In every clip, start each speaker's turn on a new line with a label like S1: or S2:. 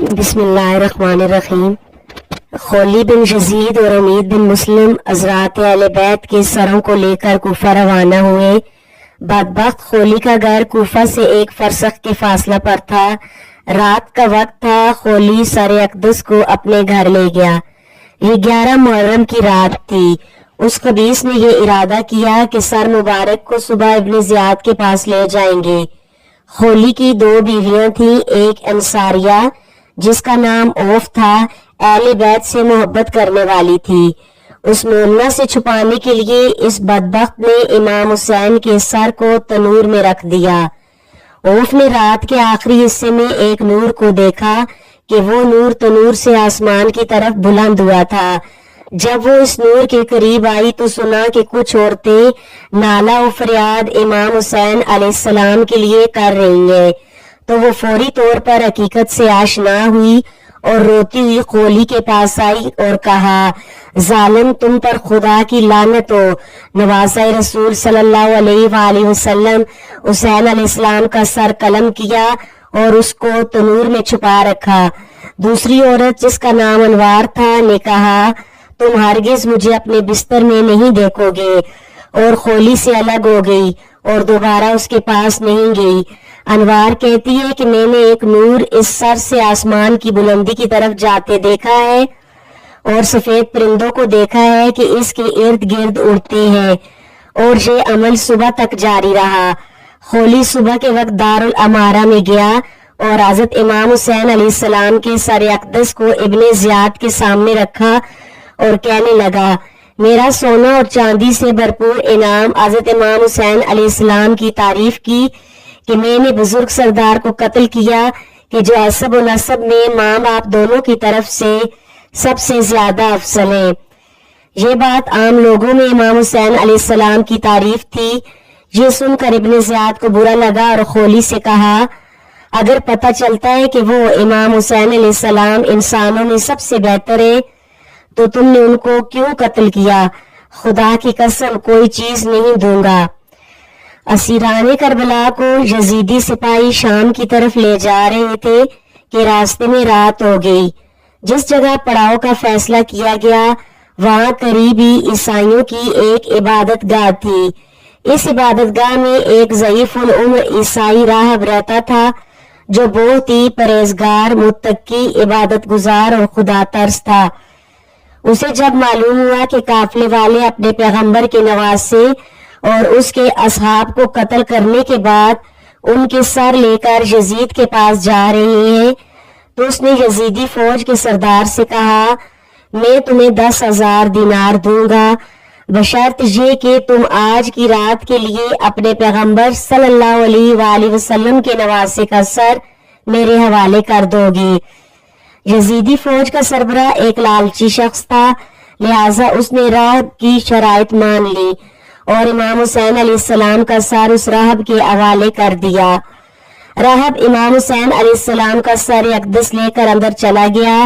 S1: بسم اللہ الرحمن الرحیم۔ خولی بن یزید اور امید بن مسلم حضرات اہل بیت کے سروں کو لے کر کوفہ روانہ ہوئے۔ بدبخت خولی کا گھر کوفہ سے 1 فرسخ کے فاصلہ پر تھا۔ رات کا وقت تھا۔ خولی سر اقدس کو اپنے گھر لے گیا۔ یہ 11 محرم کی رات تھی۔ اس خبیث نے یہ ارادہ کیا کہ سر مبارک کو صبح ابن زیاد کے پاس لے جائیں گے۔ خولی کی 2 بیویاں تھیں، ایک انصاریہ جس کا نام اوف تھا، اہل بیت سے محبت کرنے والی تھی۔ اس مومنہ سے چھپانے کے لیے اس بدبخت نے امام حسین کے سر کو تنور میں رکھ دیا۔ اوف نے رات کے آخری حصے میں ایک نور کو دیکھا کہ وہ نور تنور سے آسمان کی طرف بلند ہوا تھا۔ جب وہ اس نور کے قریب آئی تو سنا کہ کچھ عورتیں نالہ و فریاد امام حسین علیہ السلام کے لیے کر رہی ہیں، تو وہ فوری طور پر حقیقت سے آشنا ہوئی اور روتی ہوئی خولی کے پاس آئی اور کہا، ظالم، تم پر خدا کی لعنت ہو۔ نواسہ رسول صلی اللہ علیہ وآلہ وسلم حسین علیہ السلام کا سر قلم کیا اور اس کو تنور میں چھپا رکھا۔ دوسری عورت جس کا نام انوار تھا نے کہا، تم ہرگز مجھے اپنے بستر میں نہیں دیکھو گے، اور خولی سے الگ ہو گئی اور دوبارہ اس کے پاس نہیں گئی۔ انوار کہتی ہے کہ میں نے ایک نور اس سر سے آسمان کی بلندی کی طرف جاتے دیکھا ہے اور سفید پرندوں کو دیکھا ہے کہ اس کے ارد گرد اڑتے ہیں، اور یہ عمل صبح تک جاری رہا۔ خولی صبح کے وقت دار الامارہ میں گیا اور حضرت امام حسین علیہ السلام کے سر اقدس کو ابن زیاد کے سامنے رکھا اور کہنے لگا، میرا سونا اور چاندی سے بھرپور انعام۔ حضرت امام حسین علیہ السلام کی تعریف کی کہ میں نے بزرگ سردار کو قتل کیا کہ جو حسب و نسب میں ماں باپ دونوں کی طرف سے سب سے زیادہ افضل ہیں۔ یہ بات عام لوگوں میں امام حسین علیہ السلام کی تعریف تھی۔ یہ سن کر ابن زیاد کو برا لگا اور خولی سے کہا، اگر پتہ چلتا ہے کہ وہ امام حسین علیہ السلام انسانوں میں سب سے بہتر ہے تو تم نے ان کو کیوں قتل کیا؟ خدا کی قسم کوئی چیز نہیں دوں گا۔ اسیران کربلا کو یزیدی سپاہی شام کی طرف لے جا رہے تھے کہ راستے میں رات ہو گئی۔ جس جگہ پڑاؤ کا فیصلہ کیا گیا وہاں قریب ہی عیسائیوں کی ایک عبادت گاہ تھی۔ اس عبادت گاہ میں ایک ضعیف العمر عیسائی راہب رہتا تھا جو بہت ہی پرہیزگار، متقی، عبادت گزار اور خدا ترس تھا۔ اسے جب معلوم ہوا کہ قافلے والے اپنے پیغمبر کے نواسے اور اس کے اصحاب کو قتل کرنے کے بعد ان کے سر لے کر یزید کے پاس جا رہے ہیں، تو اس نے یزیدی فوج کے سردار سے کہا، میں تمہیں 10,000 دینار دوں گا بشرط یہ کہ تم آج کی رات کے لیے اپنے پیغمبر صلی اللہ علیہ وآلہ وسلم کے نواسے کا سر میرے حوالے کر دو گے۔ یزیدی فوج کا سربراہ ایک لالچی شخص تھا، لہٰذا اس نے راہب کی شرائط مان لی اور امام حسین علیہ السلام کا سر اس راہب کے حوالے کر دیا۔ راہب امام حسین علیہ السلام کا سر اقدس لے کر اندر چلا گیا۔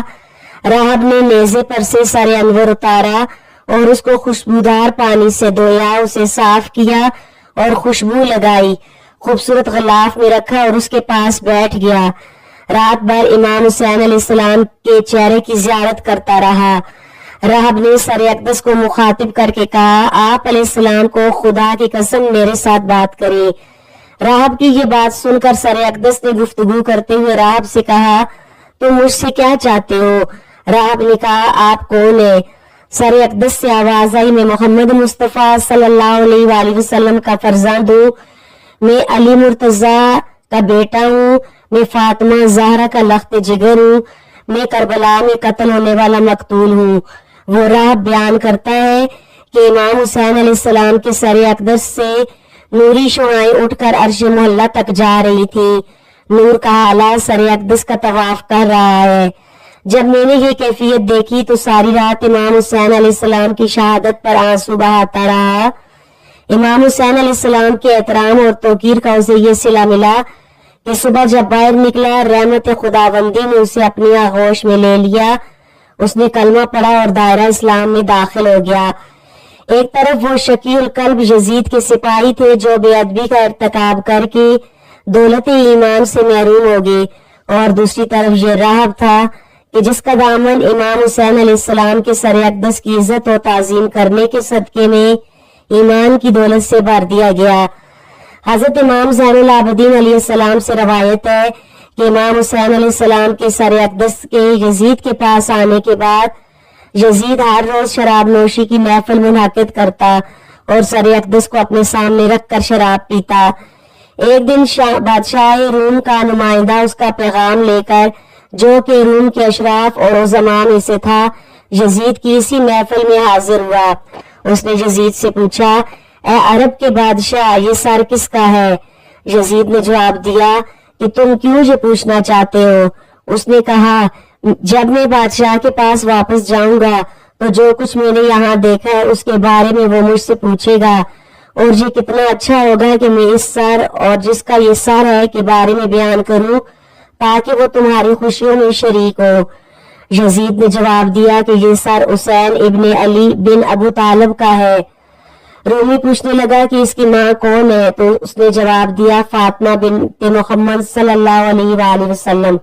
S1: راہب نے نیزے پر سے سر انور اتارا اور اس کو خوشبودار پانی سے دھویا، اسے صاف کیا اور خوشبو لگائی، خوبصورت غلاف میں رکھا اور اس کے پاس بیٹھ گیا۔ رات بھر امام حسین علیہ السلام کے چہرے کی زیارت کرتا رہا۔ راہب نے سر اقدس کو مخاطب کر کے کہا، آپ علیہ السلام کو خدا کی قسم میرے ساتھ بات کریں۔ راہب کی یہ بات سن کر سر اقدس نے گفتگو کرتے ہوئے راہب سے کہا، تم مجھ سے کیا چاہتے ہو؟ راہب نے کہا، آپ کون ہیں؟ سر اقدس سے آواز آئی، میں محمد مصطفیٰ صلی اللہ علیہ وآلہ وسلم کا فرزند ہوں، میں علی مرتضیٰ کا بیٹا ہوں، میں فاطمہ زہرا کا لخت جگر ہوں، میں کربلا میں قتل ہونے والا مقتول ہوں۔ وہ راہب بیان کرتا ہے کہ امام حسین علیہ السلام کے سر اقدس سے نوری شعائیں اٹھ کر عرش محلہ تک جا رہی تھی۔ نور کا حالہ سر اقدس کا طواف کر رہا ہے۔ جب میں نے یہ کیفیت دیکھی تو ساری رات امام حسین علیہ السلام کی شہادت پر آنسو بہاتا رہا۔ امام حسین علیہ السلام کے احترام اور توقیر کا اسے یہ صلہ ملا کہ صبح جب باہر نکلا رحمت خداوندی نے اسے اپنی آغوش میں لے لیا۔ اس نے کلمہ پڑھا اور دائرہ اسلام میں داخل ہو گیا۔ ایک طرف وہ شقی القلب یزید کے سپاہی تھے جو بے ادبی کا ارتکاب کر کے دولت ایمان سے محروم ہو گئے، اور دوسری طرف یہ راہب تھا کہ جس کا دامن امام حسین علیہ السلام کے سر اقدس کی عزت و تعظیم کرنے کے صدقے میں ایمان کی دولت سے بھر دیا گیا۔ حضرت امام زین العابدین علیہ السلام سے روایت ہے کہ امام حسین علیہ السلام کے سر اقدس کے یزید کے پاس آنے کے بعد یزید ہر روز شراب نوشی کی محفل منعقد کرتا اور سر اقدس کو اپنے سامنے رکھ کر شراب پیتا۔ ایک دن بادشاہ روم کا نمائندہ اس کا پیغام لے کر، جو کہ روم کے اشراف اور عظماء میں سے تھا، یزید کی اسی محفل میں حاضر ہوا۔ اس نے یزید سے پوچھا، اے عرب کے بادشاہ، یہ سر کس کا ہے؟ یزید نے جواب دیا کہ تم کیوں یہ پوچھنا چاہتے ہو؟ اس نے کہا، جب میں بادشاہ کے پاس واپس جاؤں گا تو جو کچھ میں نے یہاں دیکھا ہے اس کے بارے میں وہ مجھ سے پوچھے گا، اور یہ کتنا اچھا ہوگا کہ میں اس سر اور جس کا یہ سر ہے کے بارے میں بیان کروں تاکہ وہ تمہاری خوشیوں میں شریک ہو۔ یزید نے جواب دیا کہ یہ سر حسین ابن علی بن ابو طالب کا ہے۔ رومی پوچھنے لگا کہ اس کی ماں کون ہے؟ تو اس نے جواب دیا، فاطمہ بنت محمد صلی اللہ علیہ وآلہ وسلم۔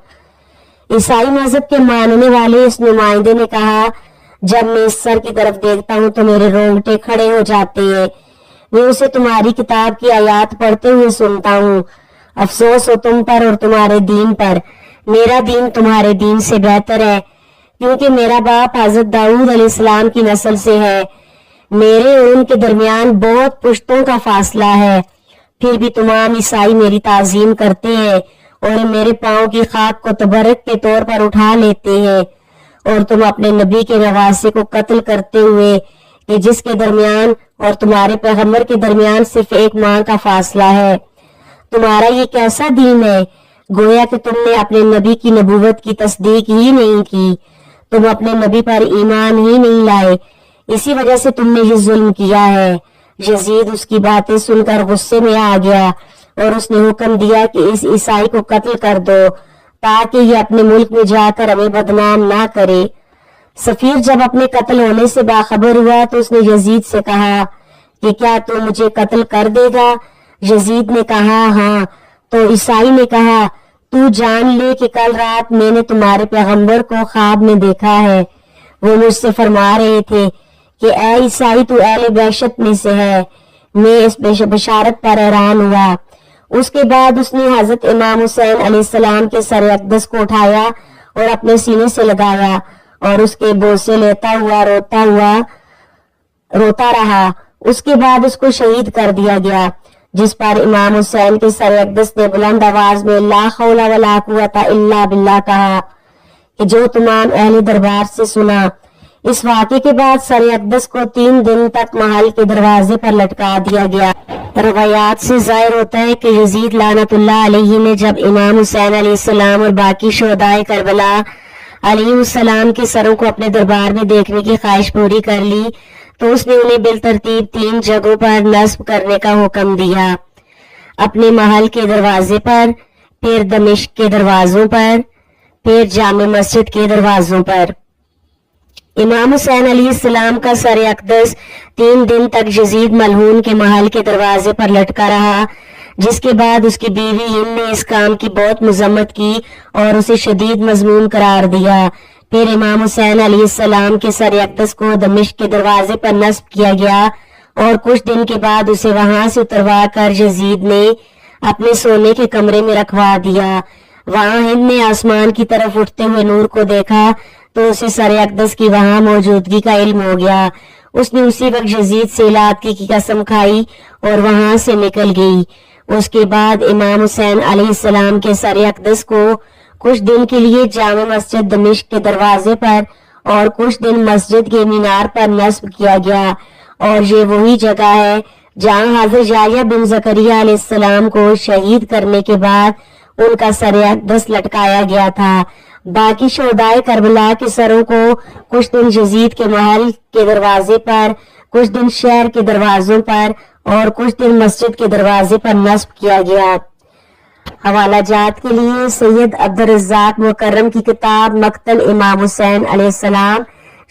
S1: عیسائی مذہب کے ماننے والے اس نمائندے نے کہا، جب میں اس سر کی طرف دیکھتا ہوں تو میرے رونگٹے کھڑے ہو جاتے ہیں، میں اسے تمہاری کتاب کی آیات پڑھتے ہوئے سنتا ہوں۔ افسوس ہو تم پر اور تمہارے دین پر، میرا دین تمہارے دین سے بہتر ہے، کیونکہ میرا باپ حضرت داؤد علیہ السلام کی نسل سے ہے، میرے اور ان کے درمیان بہت پشتوں کا فاصلہ ہے، پھر بھی تمام عیسائی میری تعظیم کرتے ہیں اور میرے پاؤں کی خاک کو تبرک کے طور پر اٹھا لیتے ہیں، اور تم اپنے نبی کے نواسے کو قتل کرتے ہوئے کہ جس کے درمیان اور تمہارے پیغمبر کے درمیان صرف ایک ماہ کا فاصلہ ہے، تمہارا یہ کیسا دین ہے؟ گویا کہ تم نے اپنے نبی کی نبوت کی تصدیق ہی نہیں کی، تم اپنے نبی پر ایمان ہی نہیں لائے، اسی وجہ سے تم نے یہ ظلم کیا ہے۔ یزید اس کی باتیں سن کر غصے میں آ گیا اور اس نے حکم دیا کہ اس عیسائی کو قتل کر دو تاکہ یہ اپنے ملک میں جا کر ہمیں بدنام نہ کرے۔ سفیر جب اپنے قتل ہونے سے باخبر ہوا تو اس نے یزید سے کہا کہ کیا تو مجھے قتل کر دے گا؟ یزید نے کہا ہاں۔ تو عیسائی نے کہا، تو جان لے کہ کل رات میں نے تمہارے پیغمبر کو خواب میں دیکھا ہے، وہ مجھ سے فرما رہے تھے کہ اے عیسائی تو اہل بہشت میں سے ہے۔ میں اس بشارت پر حیران ہوا۔ اس کے بعد اس نے حضرت امام حسین علیہ السلام کے سر اقدس کو اٹھایا اور اپنے سینے سے لگایا اور اس کے بوسے لیتا ہوا روتا رہا۔ اس کے بعد اس کو شہید کر دیا گیا، جس پر امام حسین کے سر اقدس نے بلند آواز میں لا حول ولا قوت الا باللہ کہا کہ جو تمام اہل دربار سے سنا۔ اس واقعے کے بعد سر اقدس کو 3 دن تک محل کے دروازے پر لٹکا دیا گیا۔ روایات سے ظاہر ہوتا ہے کہ یزید لعنت اللہ علیہ نے جب امام حسین علیہ السلام اور باقی شہداء کربلا علیہ السلام کے سروں کو اپنے دربار میں دیکھنے کی خواہش پوری کر لی تو اس نے انہیں بالترتیب 3 جگہوں پر نصب کرنے کا حکم دیا، اپنے محل کے دروازے پر، پھر دمشق کے دروازوں پر، پھر جامع مسجد کے دروازوں پر۔ امام حسین علیہ السلام کا سر اقدس 3 دن تک یزید ملعون کے محل کے دروازے پر لٹکا رہا، جس کے بعد اس کی بیوی ہند نے اس کام کی بہت مذمت کی اور اسے شدید مذموم قرار دیا۔ پھر امام حسین علیہ السلام کے سر اقدس کو دمشق کے دروازے پر نصب کیا گیا اور کچھ دن کے بعد اسے وہاں سے اتروا کر یزید نے اپنے سونے کے کمرے میں رکھوا دیا۔ وہاں ہند نے آسمان کی طرف اٹھتے ہوئے نور کو دیکھا تو اسے سر اقدس کی وہاں موجودگی کا علم ہو گیا۔ اس نے اسی وقت یزید سے علاقے کی قسم کھائی اور وہاں سے نکل گئی۔ اس کے بعد امام حسین علیہ السلام کے سر اقدس کو کچھ دن کے لیے جامع مسجد دمشق کے دروازے پر اور کچھ دن مسجد کے مینار پر نصب کیا گیا، اور یہ وہی جگہ ہے جہاں حضرت یحییٰ بن زکریا علیہ السلام کو شہید کرنے کے بعد ان کا سر اقدس لٹکایا گیا تھا۔ باقی شہداء کربلا کے سروں کو کچھ دن یزید کے محل کے دروازے پر، کچھ دن شہر کے دروازوں پر اور کچھ دن مسجد کے دروازے پر نصب کیا گیا۔ حوالہ جات کے لیے سید عبدالرزاق مکرم کی کتاب مقتل امام حسین علیہ السلام،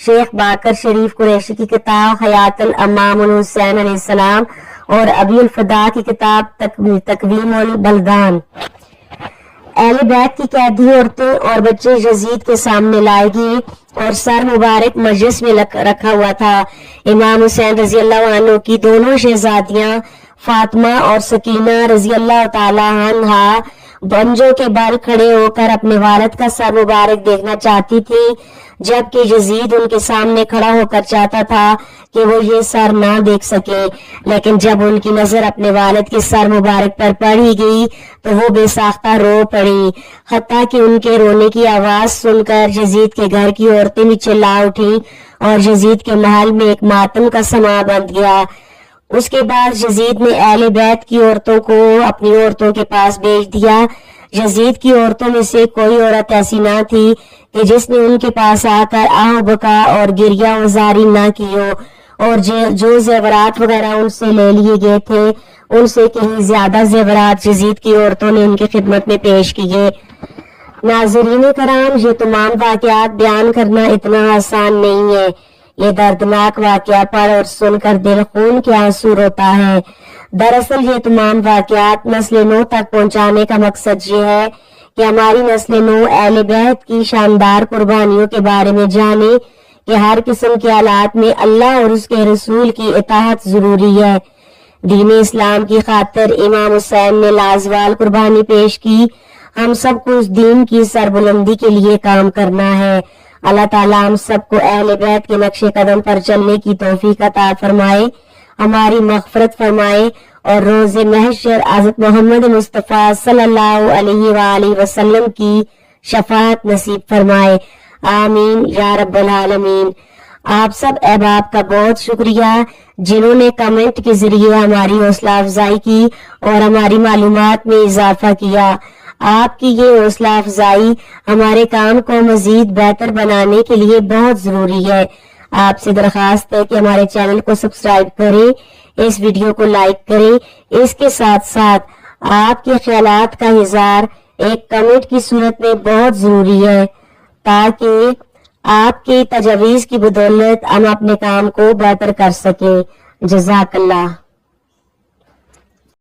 S1: شیخ باقر شریف قریشی کی کتاب حیات الامام الحسین علیہ السلام اور ابی الفدا کی کتاب تقویم البلدان۔ اہل بیت کی قیدی عورتیں اور بچے یزید کے سامنے لائے گی اور سر مبارک مجلس میں رکھا ہوا تھا۔ امام حسین رضی اللہ عنہ کی دونوں شہزادیاں فاطمہ اور سکینہ رضی اللہ تعالی عنہا بنجوں کے بل کھڑے ہو کر اپنے والد کا سر مبارک دیکھنا چاہتی تھی، جبکہ یزید ان کے سامنے کھڑا ہو کر چاہتا تھا کہ وہ یہ سر نہ دیکھ سکے، لیکن جب ان کی نظر اپنے والد کے سر مبارک پر پڑی گئی تو وہ بے ساختہ رو پڑی، حتیٰ کہ ان کے رونے کی آواز سن کر یزید کے گھر کی عورتیں بھی چلا اٹھیں اور یزید کے محل میں ایک ماتم کا سما بند گیا۔ اس کے بعد یزید نے اہل بیت کی عورتوں کو اپنی عورتوں کے پاس بھیج دیا۔ یزید کی عورتوں میں سے کوئی عورت ایسی نہ تھی کہ جس نے ان کے پاس آ کر آہ بکا اور گریہ وزاری نہ کی ہو، اور جو زیورات وغیرہ ان سے لے لیے گئے تھے ان سے کہیں زیادہ زیورات یزید کی عورتوں نے ان کی خدمت میں پیش کیے۔ ناظرین کرام، یہ تمام واقعات بیان کرنا اتنا آسان نہیں ہے۔ یہ دردناک واقعہ پڑھ اور سن کر دل خون کے آنسو روتا ہے۔ دراصل یہ تمام واقعات نسل نو تک پہنچانے کا مقصد یہ ہے کہ ہماری نسل نو اہل بیت کی شاندار قربانیوں کے بارے میں جانے کہ ہر قسم کے حالات میں اللہ اور اس کے رسول کی اطاعت ضروری ہے۔ دین اسلام کی خاطر امام حسین نے لازوال قربانی پیش کی۔ ہم سب کو اس دین کی سربلندی کے لیے کام کرنا ہے۔ اللہ تعالیٰ ہم سب کو اہل بیت کے نقش قدم پر چلنے کی توفیق عطا فرمائے، ہماری مغفرت فرمائے اور روز محشر حضرت محمد مصطفیٰ صلی اللہ علیہ وآلہ وسلم کی شفاعت نصیب فرمائے، آمین یا رب العالمین۔ آپ سب احباب کا بہت شکریہ جنہوں نے کمنٹ کے ذریعے ہماری حوصلہ افزائی کی اور ہماری معلومات میں اضافہ کیا۔ آپ کی یہ حوصلہ افزائی ہمارے کام کو مزید بہتر بنانے کے لیے بہت ضروری ہے۔ آپ سے درخواست ہے کہ ہمارے چینل کو سبسکرائب کریں، اس ویڈیو کو لائک کریں، اس کے ساتھ ساتھ آپ کے خیالات کا اظہار ایک کمنٹ کی صورت میں بہت ضروری ہے تاکہ آپ کی تجاویز کی بدولت ہم اپنے کام کو بہتر کر سکیں۔ جزاک اللہ۔